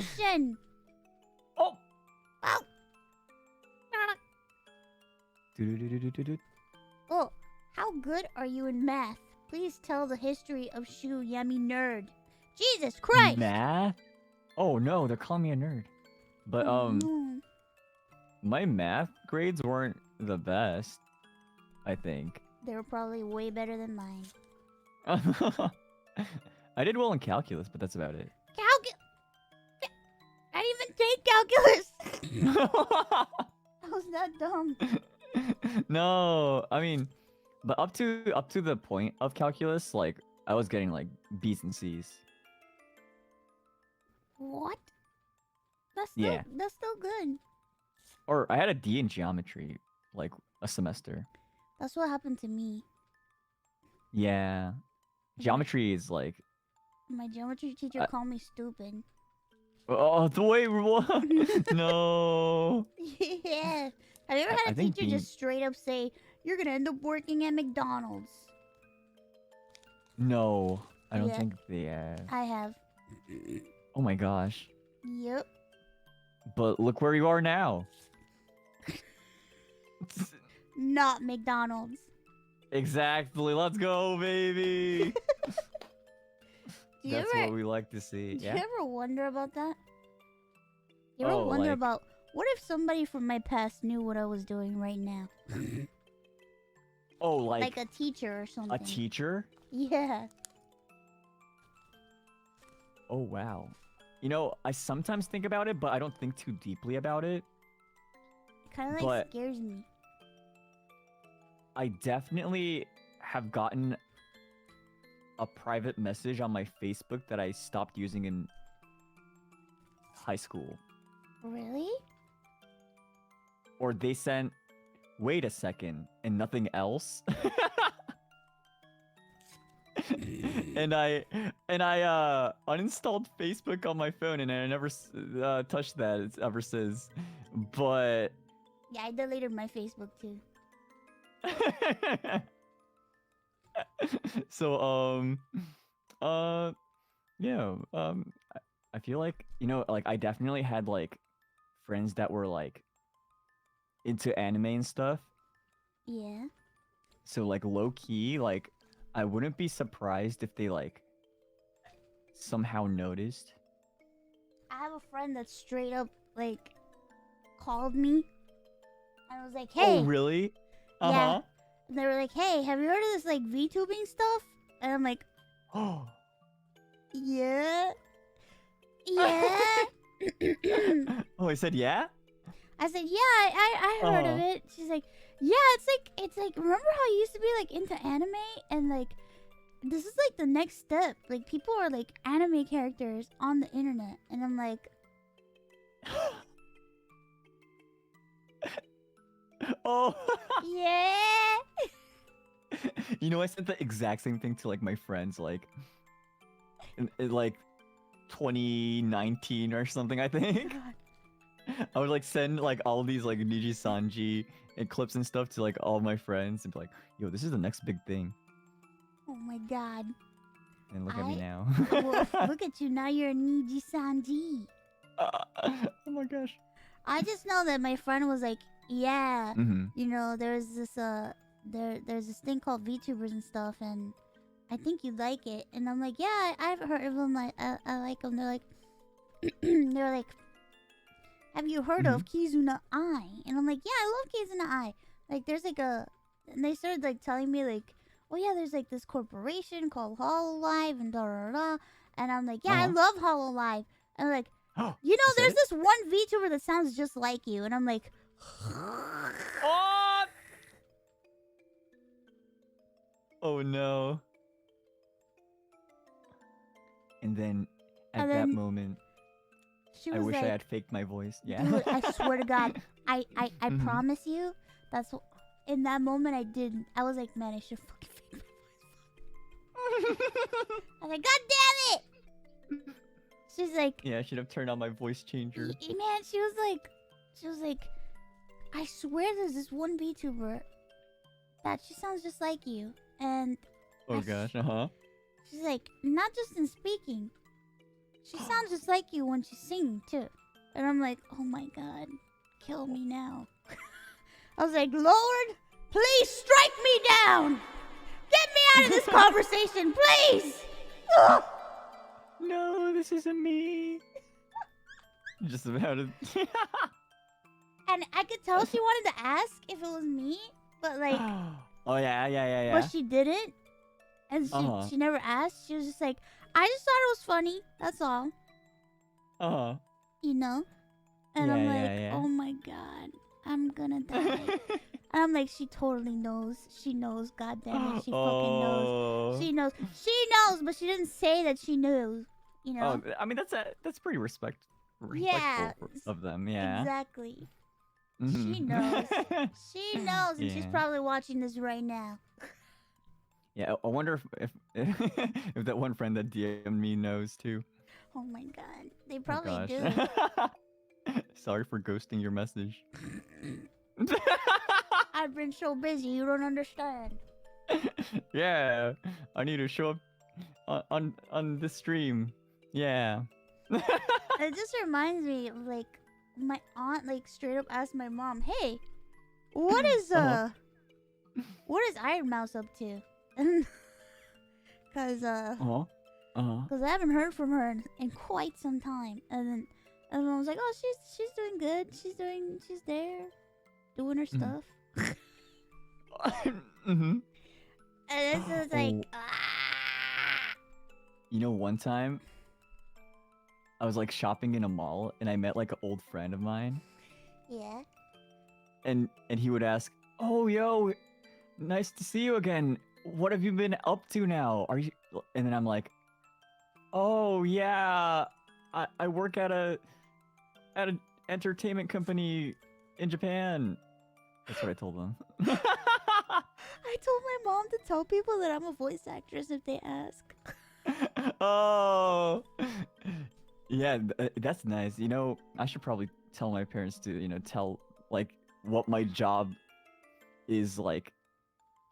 question. Oh. Oh. Oh, how good are you in math? Please tell the history of Shu Yaminion. Jesus Christ! Math? Oh no, they're calling me a nerd. But my math grades weren't the best, I think. They were probably way better than mine. I did well in calculus, but that's about it. I didn't even take calculus! I was that dumb. No, I mean, but up to the point of calculus, like I was getting like B's and C's. What? That's still good. Or I had a D in geometry, like a semester. That's what happened to me. Yeah. Geometry is like... My geometry teacher called me stupid. Oh, the way... No. Yeah. Have you ever had a teacher just straight up say, you're gonna end up working at McDonald's? No. I don't think they have. I have. Oh my gosh. Yep. But look where you are now. Not McDonald's. Exactly. Let's go, baby. That's what we like to see. Do you ever wonder about that? You ever Oh, wonder like- about what if somebody from my past knew what I was doing right now? Oh, Like a teacher or something. a teacher? Yeah. Oh, wow. You know, I sometimes think about it, but I don't think too deeply about it. It kind of like scares me. I definitely have gotten a private message on my Facebook that I stopped using in high school. Really? Or they sent, wait a second, and nothing else. and I uninstalled Facebook on my phone, and I never touched that ever since. But Yeah, I deleted my Facebook too. So yeah, I feel like, you know, like I definitely had like friends that were like into anime and stuff. Yeah. So like low key, like I wouldn't be surprised if they like somehow noticed. I have a friend that straight up like called me and was like, "Hey." Oh, really? Yeah. And they were like, "Hey, have you heard of this like VTubing stuff?" And I'm like, Oh. "Yeah." Yeah. Oh, I said yeah? I said, "Yeah, I heard of it." She's like, "Yeah, it's like remember how you used to be like into anime and like this is like the next step. Like people are like anime characters on the internet." And I'm like, Oh. "Yeah." You know, I said the exact same thing to like my friends like in like 2019 or something, I think. God. I would like send like all these like Niji Sanji and clips and stuff to like all my friends and be like, yo, this is the next big thing. Oh my god. And look at me now. Well, look at you now. You're a Niji Sanji. Oh my gosh. I just know that my friend was like, "Yeah, Mhm. you know, there's this there's this thing called VTubers and stuff, and I think you'd like it." And I'm like, "Yeah, I've heard of them. I like them." They're like, they're like, "Have you heard of Kizuna Ai?" And I'm like, "Yeah, I love Kizuna Ai." Like, there's like and they started like telling me like, "Oh yeah, there's like this corporation called Hololive and da da da." And I'm like, "Yeah, I love Hololive." And like, "You know, there's this one VTuber that sounds just like you." And I'm like, Oh! Oh no. And then at that moment, she I was wish like, I had faked my voice. Yeah. "Dude, I swear to God, I promise you, that's what, in that moment I didn't. I was like, man, I should fucking fake my voice." I was like, "God damn it!" She's like, Yeah, I should have turned on my voice changer. Man, she was like, "I swear there's this one VTuber that she sounds just like you." And Oh gosh, she's like, not just in speaking. She sounds just like you when she's singing too. And I'm like, oh my god, kill me now. I was like, Lord, please strike me down. Get me out of this conversation, please. Ugh. No, this isn't me. Just about it. And I could tell she wanted to ask if it was me, but like, oh yeah. but she didn't, and she never asked. She was just like, I just thought it was funny. That's all. You know. And I'm like, oh my god, I'm gonna die. And I'm like, she totally knows. She knows. God damn it, she fucking knows. She knows. She knows, but she didn't say that she knew. You know. Oh, I mean that's pretty respectful of them. Yeah. Exactly. Mm-hmm. She knows. She knows, and she's probably watching this right now. Yeah, I wonder if if that one friend that DM'd me knows too. Oh my god, they probably do. Sorry for ghosting your message. I've been so busy, you don't understand. Yeah, I need to show up on the stream. Yeah. It just reminds me of like my aunt like straight up asked my mom, "Hey, what is what is Ironmouse up to?" Cause cause I haven't heard from her in quite some time. And then I was like, "Oh, she's doing good. She's there, doing her stuff." And it's just like, You know, one time I was like shopping in a mall and I met like an old friend of mine. Yeah. And he would ask, "Oh, yo, nice to see you again. What have you been up to now? Are you?" And then I'm like, "Oh yeah, I work at an entertainment company in Japan." That's what I told them. I told my mom to tell people that I'm a voice actress if they ask. Oh, yeah, that's nice. You know, I should probably tell my parents to, you know, tell like what my job is like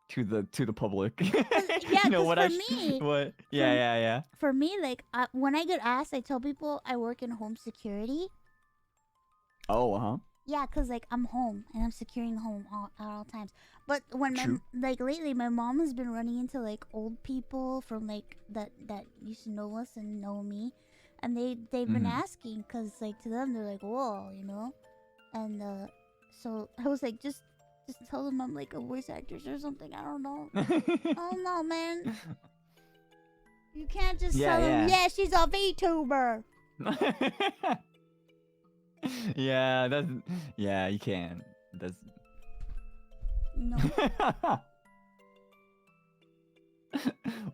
to the public. Yeah, you know what for me. What? Yeah. For me, like when I get asked, I tell people I work in home security. Oh, Yeah, cause like I'm home and I'm securing the home at all times. But when like lately, my mom has been running into like old people from like that used to know us and know me, and they've been asking, cause like to them they're like, whoa, you know, and so I was like, just tell them I'm like a voice actress or something. I don't know. I don't know, man. You can't just tell them, yeah, she's a VTuber. Yeah, you can. That's no.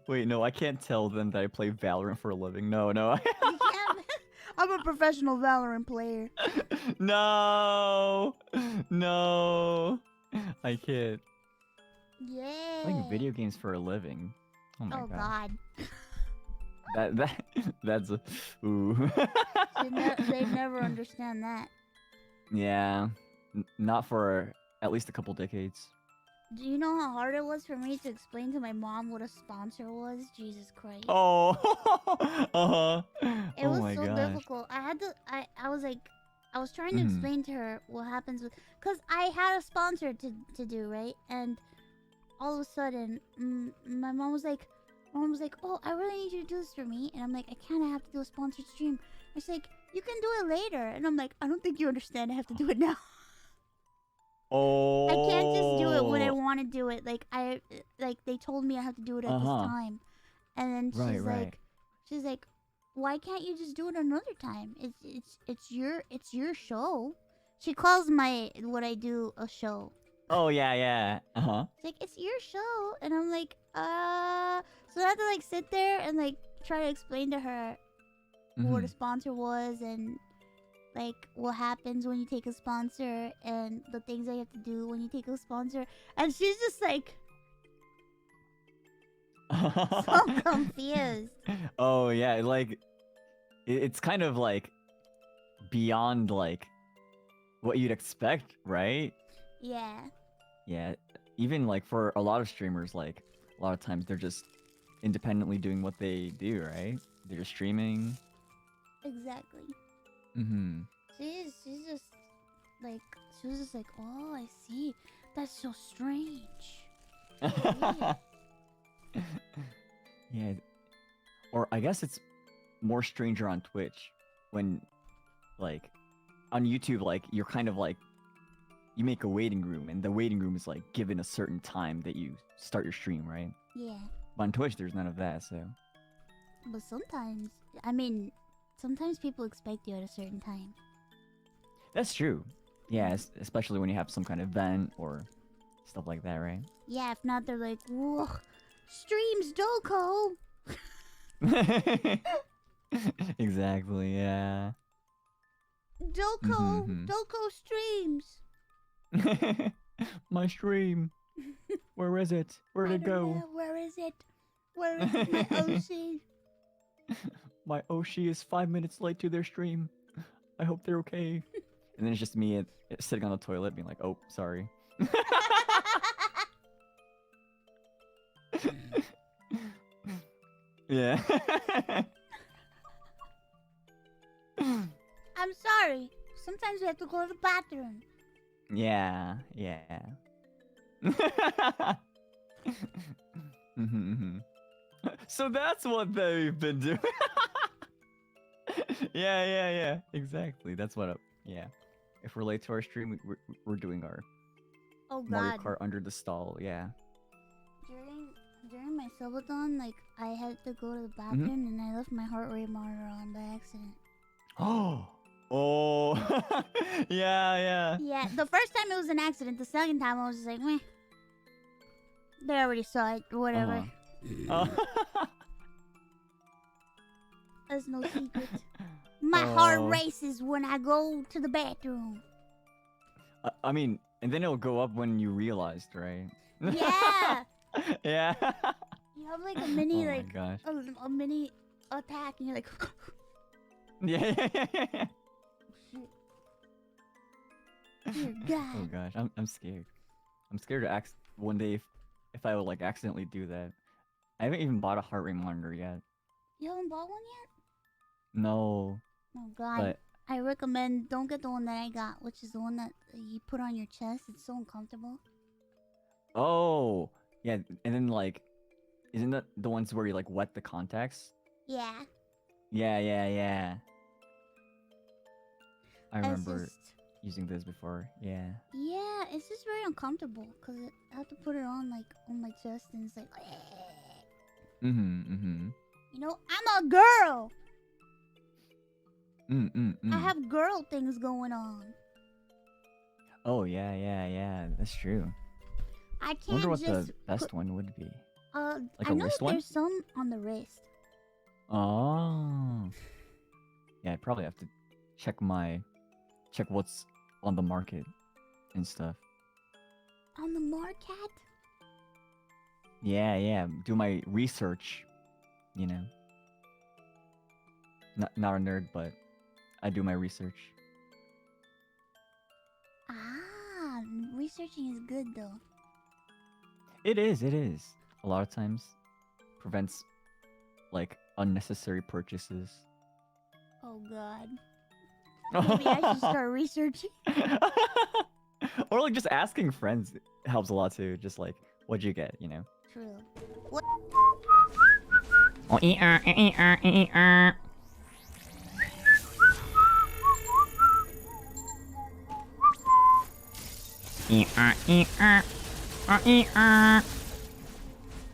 Wait, no, I can't tell them that I play Valorant for a living. No. You can't. I'm a professional Valorant player. No, I can't. Yeah. Playing video games for a living. Oh my god. That's a ooh. They never understand that. Yeah, not for at least a couple decades. Do you know how hard it was for me to explain to my mom what a sponsor was? Jesus Christ. Oh, It was so difficult. I was like, I was trying to explain to her what happens with, cause I had a sponsor to do, right? And all of a sudden, my mom was like, "Oh, I really need you to do this for me." And I'm like, "I can't. I have to do a sponsored stream." It's like, "You can do it later." And I'm like, "I don't think you understand. I have to do it now." Oh. I can't just do it when I want to do it. Like they told me I have to do it at this time. And then she's like, "Why can't you just do it another time? It's your show." She calls what I do a show. Oh yeah. It's like, "It's your show," and I'm like, So I had to like sit there and like try to explain to her what a sponsor was and like what happens when you take a sponsor and the things I have to do when you take a sponsor. And she's just like so confused. Oh yeah, like it's kind of like beyond like what you'd expect, right? Yeah. Yeah, even like for a lot of streamers, like a lot of times they're just independently doing what they do, right? They're just streaming, Exactly. Mm-hmm. She's just like, she was just like, oh, I see. That's so strange. Yeah. Or I guess it's more stranger on Twitch when, like, on YouTube, like, you're kind of like, you make a waiting room, and the waiting room is like given a certain time that you start your stream, right? Yeah. But on Twitch, there's none of that, so. But sometimes, I mean, sometimes people expect you at a certain time. That's true. Yeah, especially when you have some kind of event or stuff like that, right? Yeah, if not, they're like, whoa, streams Doko! Exactly, yeah. Doko! Doko streams! My stream. Where is it? Where'd it go? Know. Where is it? Where is my Oshi? My Oshi is 5 minutes late to their stream. I hope they're okay. And then it's just me sitting on the toilet being like, oh, sorry. Yeah. I'm sorry. Sometimes we have to go to the bathroom. Yeah, yeah. So that's what they've been doing. Yeah. Exactly. That's what. Yeah. If we're late to our stream, we're doing our Mario Kart under the stall. Yeah. During my subathon, like I had to go to the bathroom and I left my heart rate monitor on by accident. Oh. Yeah. Yeah. The first time it was an accident. The second time I was just like, meh. They already saw it. Whatever. There's no secret. My heart races when I go to the bathroom. I mean, and then it'll go up when you realized, right? Yeah. Yeah. You have like a mini, oh my gosh. a mini attack, and you're like, Yeah. Dear God. Oh gosh, I'm scared. I'm scared to one day if I would like accidentally do that. I haven't even bought a heart rate monitor yet. You haven't bought one yet? No. Oh God. But I recommend don't get the one that I got, which is the one that you put on your chest. It's so uncomfortable. oh yeah, and then like, isn't that the ones where you like wet the contacts? Yeah. Yeah. I remember Just, using this before. Yeah. yeah, it's just very uncomfortable because I have to put it on like on my chest and it's like, you know, I'm a girl. I have girl things going on. Oh yeah. That's true. I I can't wonder what just the best one would be. Like I a know wrist that one? there's some on the wrist. Oh. Yeah, I probably have to check what's on the market and stuff. On the market? Yeah. Do my research, you know. Not a nerd, but I do my research. Ah, researching is good though. It is. A lot of times prevents like unnecessary purchases. Oh God. Maybe I should start researching. Or like just asking friends helps a lot too. Just like, what'd you get, you know? True. What?